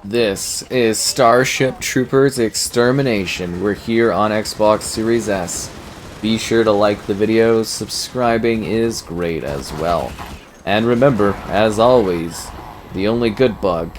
This is Starship Troopers Extermination. We're here on Xbox Series S. Be sure to like the videos, subscribing is great as well. And remember, as always, the only good bug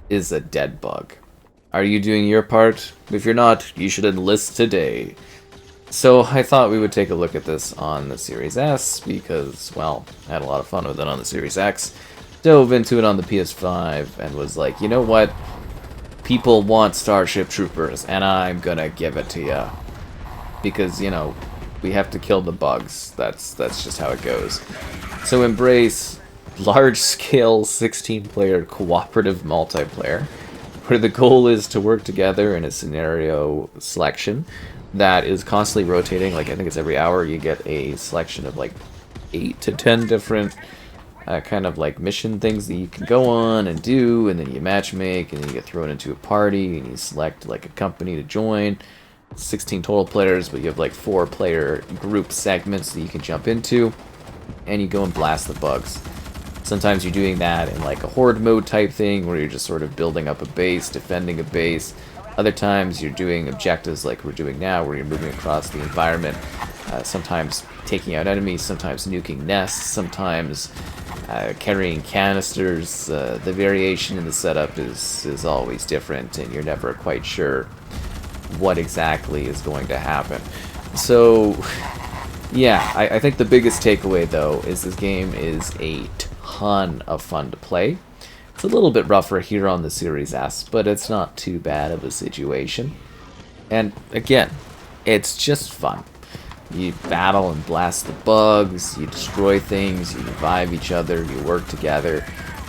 is a dead bug. Are you doing your part? If you're not, you should enlist today. So I thought we would take a look at this on the Series S because, well, I had a lot of fun with it on the Series X. Dove into it on the PS5 and was like, you know what? People want Starship Troopers, and I'm gonna give it to ya. Because, you know, we have to kill the bugs. That's just how it goes. So embrace large-scale 16-player cooperative multiplayer, where the goal is to work together in a scenario selection that is constantly rotating. Like, I think it's every hour you get a selection of like 8 to 10 different kind of like mission things that you can go on and do, and then you matchmake, and then you get thrown into a party, and you select like a company to join. 16 total players, but you have like 4-player group segments that you can jump into, and you go and blast the bugs. Sometimes you're doing that in like a horde mode type thing, where you're just sort of building up a base, defending a base. Other times you're doing objectives like we're doing now, where you're moving across the environment, sometimes taking out enemies, sometimes nuking nests, sometimes carrying canisters. The variation in the setup is always different, and you're never quite sure what exactly is going to happen. So, yeah, I think the biggest takeaway, though, is this game is a ton of fun to play. It's a little bit rougher here on the Series S, but it's not too bad of a situation. And, again, it's just fun. You battle and blast the bugs, you destroy things, you revive each other, you work together,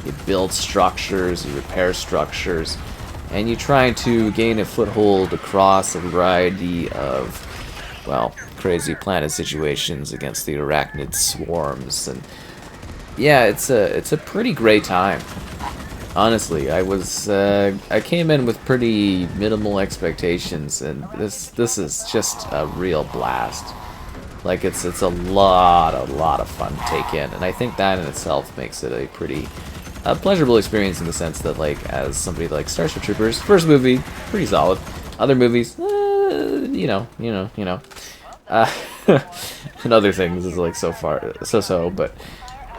you build structures, you repair structures, and you try to gain a foothold across a variety of, well, crazy planet situations against the Arachnid swarms. And yeah, it's a pretty great time. Honestly, I came in with pretty minimal expectations, and this is just a real blast. Like, it's a lot of fun to take in, and I think that in itself makes it a pretty pleasurable experience, in the sense that, like, as somebody like Starship Troopers, first movie, pretty solid. Other movies, you know. And other things is like so far so, but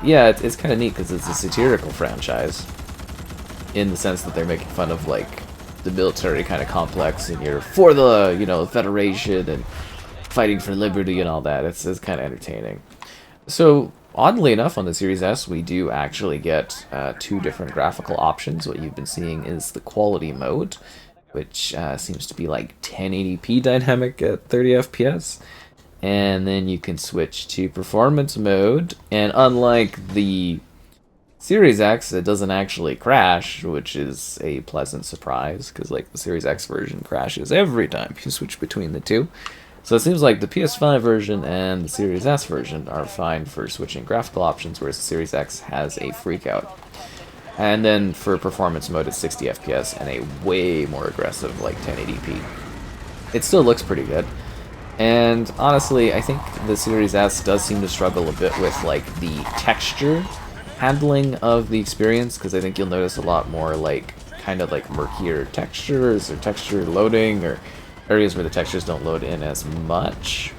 yeah, it's kind of neat because it's a satirical franchise, in the sense that they're making fun of like the military kind of complex, and you're for the Federation and fighting for liberty and all that. It's kind of entertaining. So, oddly enough, on the Series S, we do actually get 2 different graphical options. What you've been seeing is the quality mode, which seems to be like 1080p dynamic at 30 FPS. And then you can switch to performance mode, and unlike the Series X, it doesn't actually crash, which is a pleasant surprise, because like the Series X version crashes every time you switch between the two. So it seems like the PS5 version and the Series S version are fine for switching graphical options, whereas the Series X has a freakout. And then for performance mode, it's 60 FPS and a way more aggressive, like 1080p. It still looks pretty good. And honestly, I think the Series S does seem to struggle a bit with like the texture handling of the experience, because I think you'll notice a lot more like kind of like murkier textures, or texture loading, or areas where the textures don't load in as much.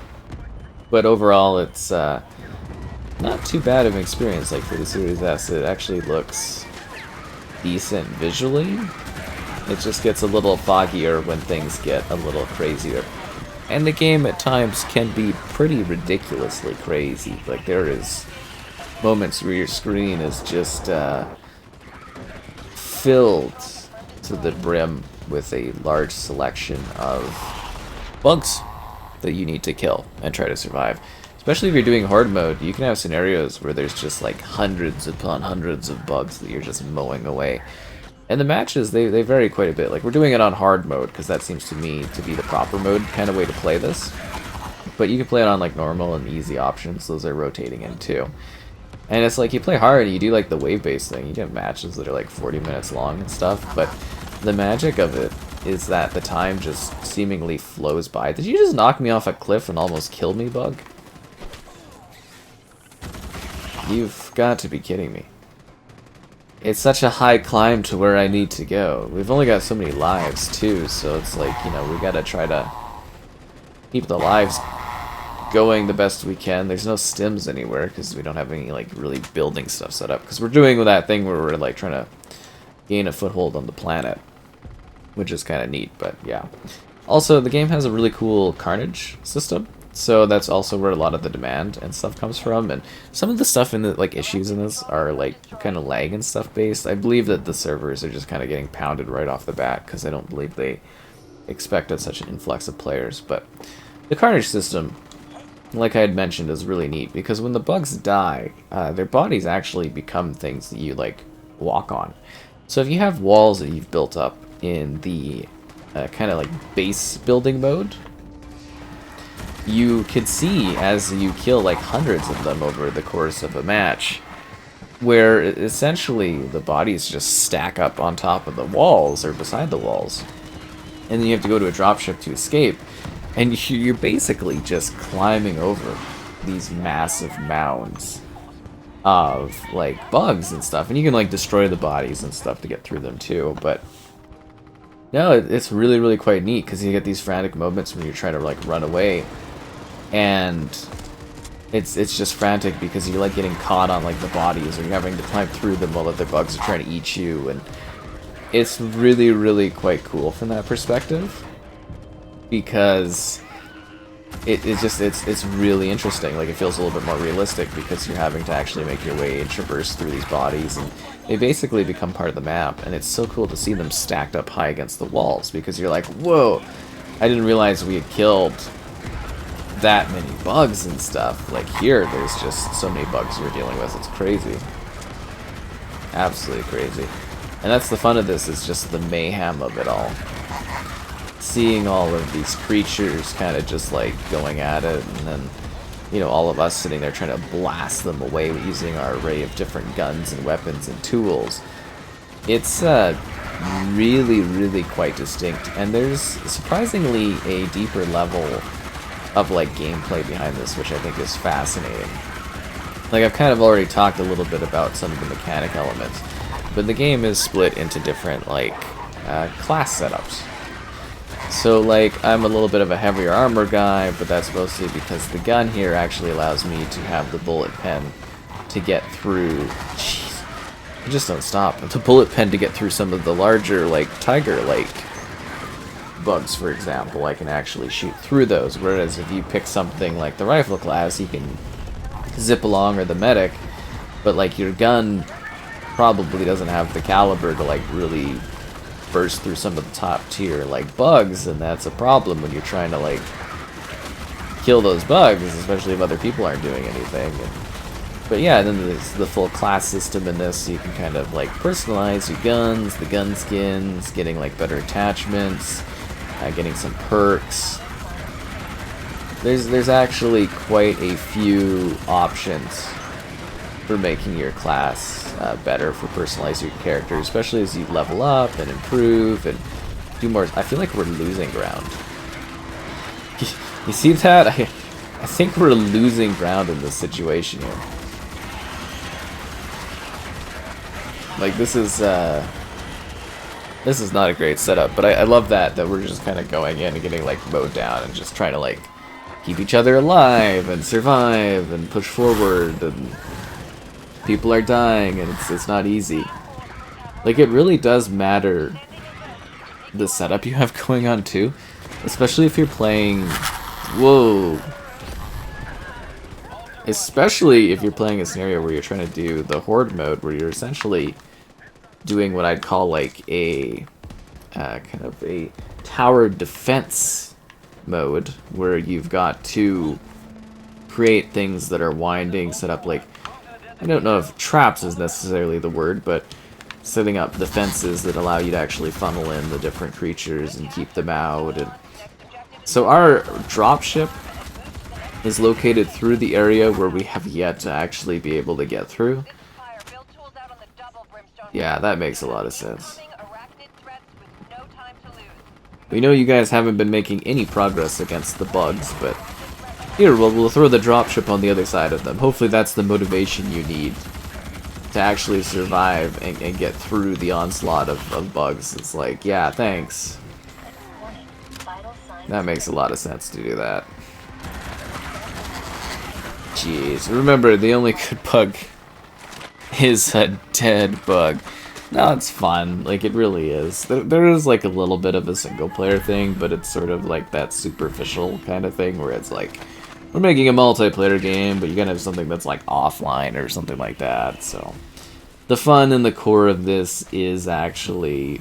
But overall, it's not too bad of an experience. Like for the Series S, it actually looks decent visually. It just gets a little foggier when things get a little crazier. And the game at times can be pretty ridiculously crazy. Like, there is moments where your screen is just filled to the brim with a large selection of bugs that you need to kill and try to survive. Especially if you're doing horde mode, you can have scenarios where there's just like hundreds upon hundreds of bugs that you're just mowing away. And the matches, they vary quite a bit. Like, we're doing it on hard mode, because that seems to me to be the proper mode kind of way to play this. But you can play it on like normal and easy options. Those are rotating in too. And it's like, you play hard and you do like the wave-based thing. You have matches that are like 40 minutes long and stuff, but the magic of it is that the time just seemingly flows by. Did you just knock me off a cliff and almost kill me, bug? You've got to be kidding me. it's such a high climb to where I need to go. We've only got so many lives too, so it's like, you know, we gotta try to keep the lives going the best we can. There's no stims anywhere because we don't have any like really building stuff set up, because we're doing that thing where we're like trying to gain a foothold on the planet, which is kind of neat. But yeah, also the game has a really cool Carnage system, so that's also where a lot of the demand and stuff comes from. And some of the stuff in the like issues in this are like kind of lag and stuff based. I believe that the servers are just kind of getting pounded right off the bat because I don't believe they expected such an influx of players. But the Carnage system, like I had mentioned, is really neat because when the bugs die, their bodies actually become things that you like walk on. So if you have walls that you've built up in the kind of like base building mode, you can see as you kill like hundreds of them over the course of a match, where essentially the bodies just stack up on top of the walls or beside the walls, and then you have to go to a dropship to escape, and you're basically just climbing over these massive mounds of like bugs and stuff, and you can like destroy the bodies and stuff to get through them too. But no, it's really quite neat because you get these frantic moments when you're trying to like run away, and it's just frantic because you're like getting caught on like the bodies, or you're having to climb through them while other bugs are trying to eat you, and it's really quite cool from that perspective, because it's really interesting. Like, it feels a little bit more realistic because you're having to actually make your way and traverse through these bodies, and they basically become part of the map. And it's so cool to see them stacked up high against the walls, because you're like, whoa, I didn't realize we had killed that many bugs and stuff. Like, here there's just so many bugs we're dealing with. It's crazy, absolutely crazy. And that's the fun of this, is just the mayhem of it all. Seeing all of these creatures kind of just like going at it, and then, you know, all of us sitting there trying to blast them away using our array of different guns and weapons and tools. It's really quite distinct, and there's surprisingly a deeper level of like gameplay behind this, which I think is fascinating. Like, I've kind of already talked a little bit about some of the mechanic elements, but the game is split into different like class setups. So like, I'm a little bit of a heavier armor guy, but that's mostly because the gun here actually allows me to have the bullet pen to get through. Jeez, I just don't stop. The bullet pen to get through some of the larger like tiger-like bugs, for example. I can actually shoot through those, whereas if you pick something like the rifle class, you can zip along, or the medic, but like your gun probably doesn't have the caliber to like really burst through some of the top tier like bugs, and that's a problem when you're trying to like kill those bugs, especially if other people aren't doing anything. But yeah, then there's the full class system in this, so you can kind of like personalize your guns, the gun skins, getting like better attachments, getting some perks. There's actually quite a few options for making your class better, for personalizing your character, especially as you level up and improve and do more. I feel like we're losing ground. You see that? I think we're losing ground in this situation here. Like, this is not a great setup, but I love that we're just kind of going in and getting like mowed down and just trying to like keep each other alive and survive and push forward, and people are dying, and it's not easy. Like, it really does matter the setup you have going on too, especially if you're playing. Whoa. Especially if you're playing a scenario where you're trying to do the horde mode, where you're essentially doing what I'd call like a kind of a tower defense mode, where you've got to create things that are winding, set up like, I don't know if traps is necessarily the word, but setting up defenses that allow you to actually funnel in the different creatures and keep them out. And so our dropship is located through the area where we have yet to actually be able to get through. Yeah, that makes a lot of sense. We know you guys haven't been making any progress against the bugs, but here, we'll throw the dropship on the other side of them. Hopefully that's the motivation you need to actually survive and get through the onslaught of bugs. It's like, yeah, thanks. That makes a lot of sense to do that. Jeez, remember, the only good bug is a dead bug. No, it's fun. Like, it really is. There is, like, a little bit of a single-player thing, but it's sort of like that superficial kind of thing where it's like, we're making a multiplayer game, but you're gonna have something that's, like, offline or something like that, so... The fun and the core of this is actually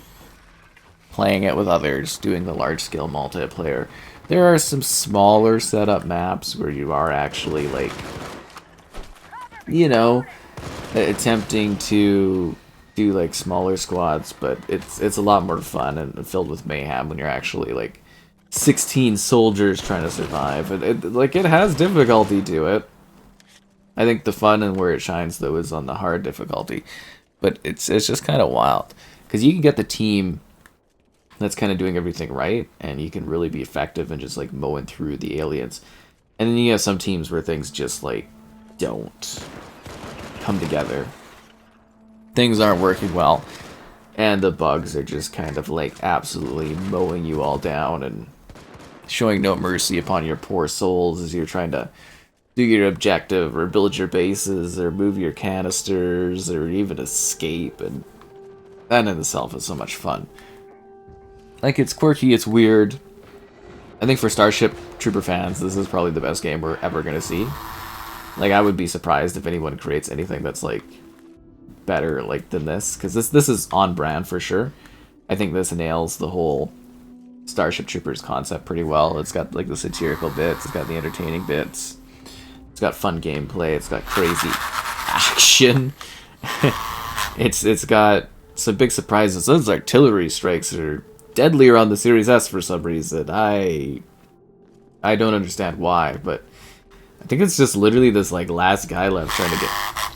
playing it with others, doing the large-scale multiplayer. There are some smaller setup maps where you are actually, like, you know, attempting to do like smaller squads, but it's a lot more fun and filled with mayhem when you're actually like 16 soldiers trying to survive. It has difficulty to it. I think the fun and where it shines though is on the hard difficulty, but it's just kind of wild because you can get the team that's kind of doing everything right, and you can really be effective and just like mowing through the aliens. And then you have some teams where things just like don't come together. Things aren't working well, and the bugs are just kind of like absolutely mowing you all down and showing no mercy upon your poor souls as you're trying to do your objective or build your bases or move your canisters or even escape, and that in itself is so much fun. Like, it's quirky, it's weird. I think for Starship Trooper fans, this is probably the best game we're ever gonna see. Like, I would be surprised if anyone creates anything that's like better like than this, because this is on brand for sure. I think this nails the whole Starship Troopers concept pretty well. It's got like the satirical bits, it's got the entertaining bits, it's got fun gameplay, it's got crazy action. it's got some big surprises. Those artillery strikes are deadlier on the Series S for some reason. I don't understand why, but I think it's just literally this like last guy left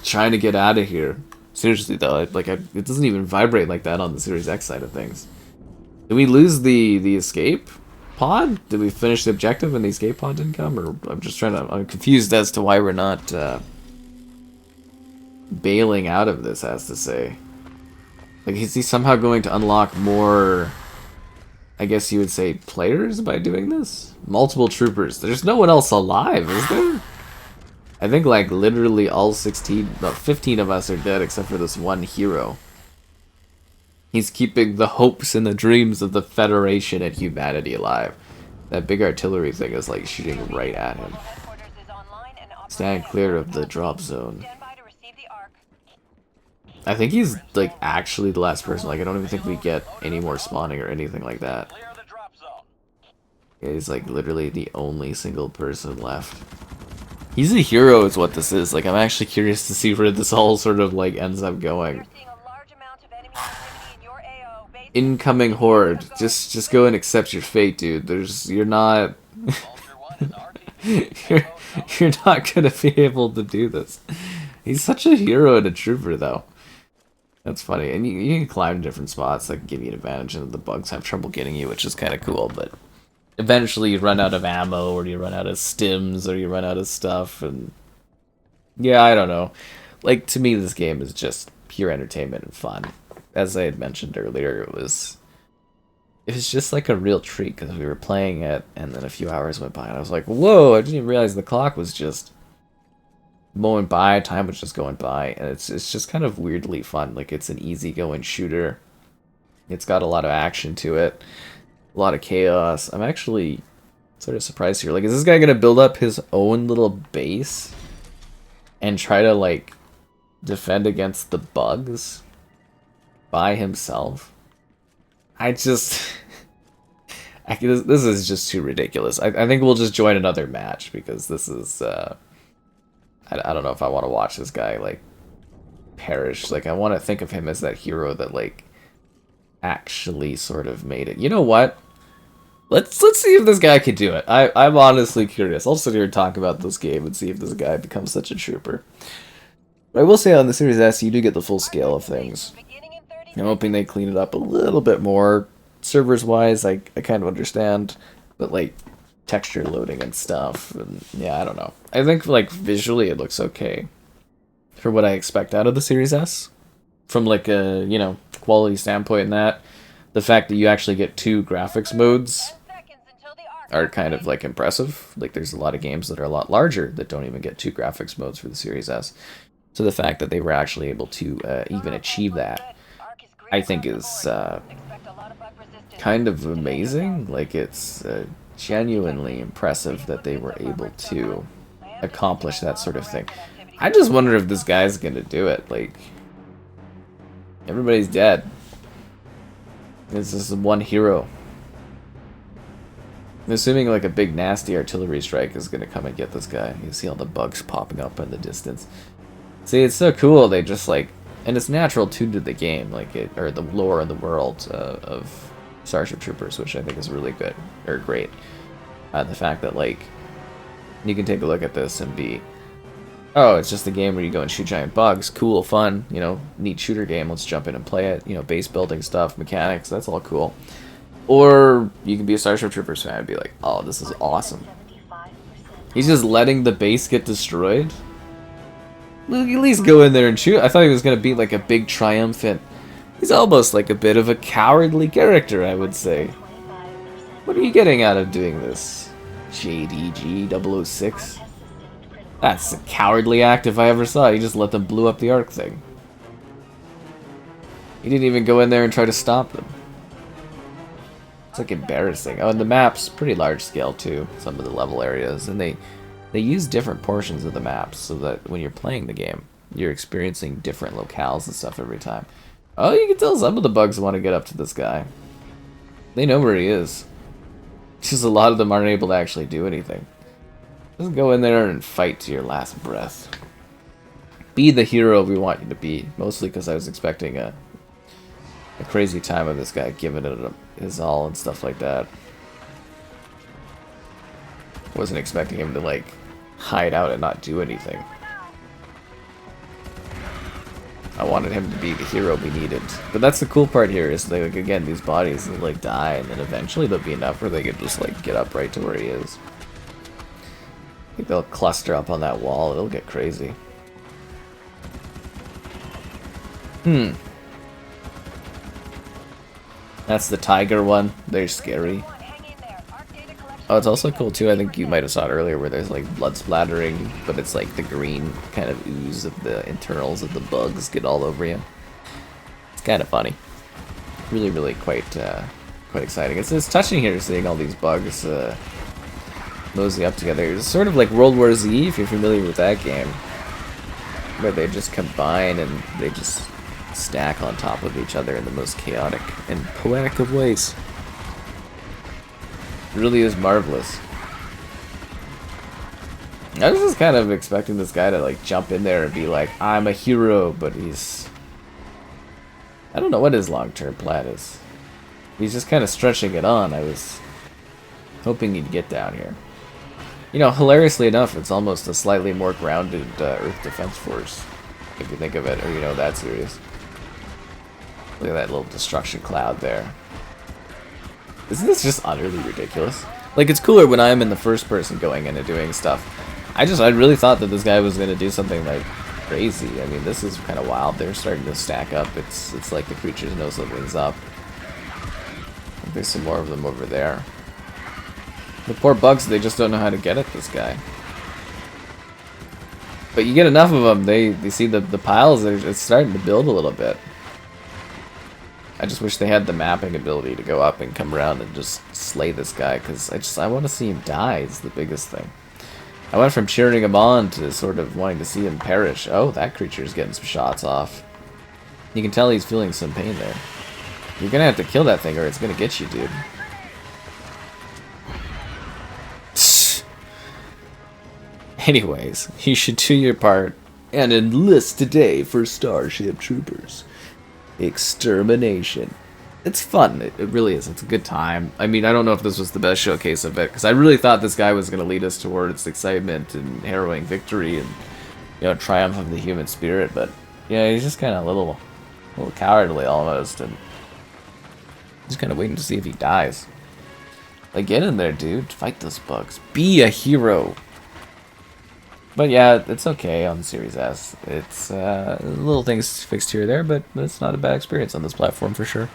trying to get out of here. Seriously though, it doesn't even vibrate like that on the Series X side of things. Did we lose the escape pod? Did we finish the objective and the escape pod didn't come? Or I'm confused as to why we're not bailing out of this, as to say. Like, is he somehow going to unlock more, I guess you would say, players by doing this? Multiple troopers. There's no one else alive, is there? I think, like, literally all 15 of us are dead except for this one hero. He's keeping the hopes and the dreams of the Federation and humanity alive. That big artillery thing is, like, shooting right at him. Stand clear of the drop zone. I think he's, like, actually the last person. Like, I don't even think we get any more spawning or anything like that. Yeah, he's, like, literally the only single person left. He's a hero is what this is. Like, I'm actually curious to see where this all sort of, like, ends up going. Incoming horde. Just go and accept your fate, dude. You're not... you're not gonna be able to do this. He's such a hero and a trooper, though. That's funny. And you can climb different spots that can give you an advantage, and the bugs have trouble getting you, which is kind of cool, but... Eventually you run out of ammo, or you run out of stims, or you run out of stuff, and... Yeah, I don't know. Like, to me, this game is just pure entertainment and fun. As I had mentioned earlier, it was just like a real treat, because we were playing it, and then a few hours went by, and I was like, whoa, I didn't even realize the clock was just going by, time was just going by, and it's just kind of weirdly fun. Like, it's an easygoing shooter. It's got a lot of action to it. A lot of chaos. I'm actually sort of surprised here. Like, is this guy gonna build up his own little base and try to, like, defend against the bugs by himself? This is just too ridiculous. I think we'll just join another match, because this is, I don't know if I want to watch this guy, like, perish. Like, I want to think of him as that hero that, like, actually sort of made it. You know what? Let's see if this guy can do it. I'm honestly curious. I'll sit here and talk about this game and see if this guy becomes such a trooper. But I will say on the Series S, you do get the full scale of things. I'm hoping they clean it up a little bit more. Servers-wise, I kind of understand. But, like, texture loading and stuff, and yeah, I don't know. I think, like, visually it looks okay. for what I expect out of the Series S. From like a, you know, quality standpoint and that. The fact that you actually get 2 graphics modes are kind of like impressive. Like there's a lot of games that are a lot larger that don't even get 2 graphics modes for the Series S. So the fact that they were actually able to even achieve that, I think is kind of amazing. Like it's genuinely impressive that they were able to accomplish that sort of thing. I just wonder if this guy's gonna do it. Like, everybody's dead. This is one hero. I'm assuming like a big nasty artillery strike is gonna come and get this guy. You see all the bugs popping up in the distance. See, it's so cool. They just like, and it's natural too to the game, like it, or the lore of the world of Starship Troopers, which I think is really good or great. The fact that like you can take a look at this and be, oh, it's just a game where you go and shoot giant bugs. Cool, fun, you know, neat shooter game. Let's jump in and play it. You know, base building stuff, mechanics, that's all cool. Or you can be a Starship Troopers fan and be like, oh, this is awesome. He's just letting the base get destroyed. At least go in there and shoot. I thought he was going to be like a big triumphant. He's almost like a bit of a cowardly character, I would say. What are you getting out of doing this? JDG-006? That's a cowardly act if I ever saw it. He just let them blow up the Ark thing. He didn't even go in there and try to stop them. It's like embarrassing. Oh, and the map's pretty large scale too, some of the level areas. And they use different portions of the maps so that when you're playing the game, you're experiencing different locales and stuff every time. Oh, you can tell some of the bugs want to get up to this guy. They know where he is. It's just a lot of them aren't able to actually do anything. Just go in there and fight to your last breath. Be the hero we want you to be. Mostly because I was expecting a crazy time of this guy giving it his all and stuff like that. Wasn't expecting him to like hide out and not do anything. I wanted him to be the hero we needed. But that's the cool part here is like again these bodies will like die and then eventually there'll be enough where they could just like get up right to where he is. I think they'll cluster up on that wall, it'll get crazy. That's the tiger one. They're scary. Oh, it's also cool too, I think you might have saw it earlier, where there's like blood splattering, but it's like the green kind of ooze of the internals of the bugs get all over you. It's kind of funny. Really, really quite exciting. It's touching here seeing all these bugs mosey up together. It's sort of like World War Z, if you're familiar with that game, where they just combine and they just stack on top of each other in the most chaotic and poetic of ways. It really is marvelous. I was just kind of expecting this guy to like jump in there and be like, I'm a hero, but he's... I don't know what his long-term plan is. He's just kind of stretching it on. I was hoping he'd get down here. You know, hilariously enough, it's almost a slightly more grounded Earth Defense Force, if you think of it, or you know, that series. Look at that little destruction cloud there. Isn't this just utterly ridiculous? Like, it's cooler when I'm in the first person going in and doing stuff. I really thought that this guy was going to do something, like, crazy. I mean, this is kind of wild. They're starting to stack up. It's like the creatures know something's up. I think there's some more of them over there. The poor bugs, they just don't know how to get at this guy. But you get enough of them, they see the piles, it's starting to build a little bit. I just wish they had the mapping ability to go up and come around and just slay this guy, because I want to see him die is the biggest thing. I went from cheering him on to sort of wanting to see him perish. Oh, that creature's getting some shots off. You can tell he's feeling some pain there. You're gonna have to kill that thing or it's gonna get you, dude. Anyways, you should do your part and enlist today for Starship Troopers. Extermination. It's fun. It really is. It's a good time. I mean, I don't know if this was the best showcase of it, because I really thought this guy was going to lead us towards excitement and harrowing victory and, you know, triumph of the human spirit, but, yeah, he's just kind of a little cowardly almost, and just kind of waiting to see if he dies. Like, get in there, dude. Fight those bugs. Be a hero. But yeah, it's okay on the Series S. It's little things fixed here or there, but it's not a bad experience on this platform for sure.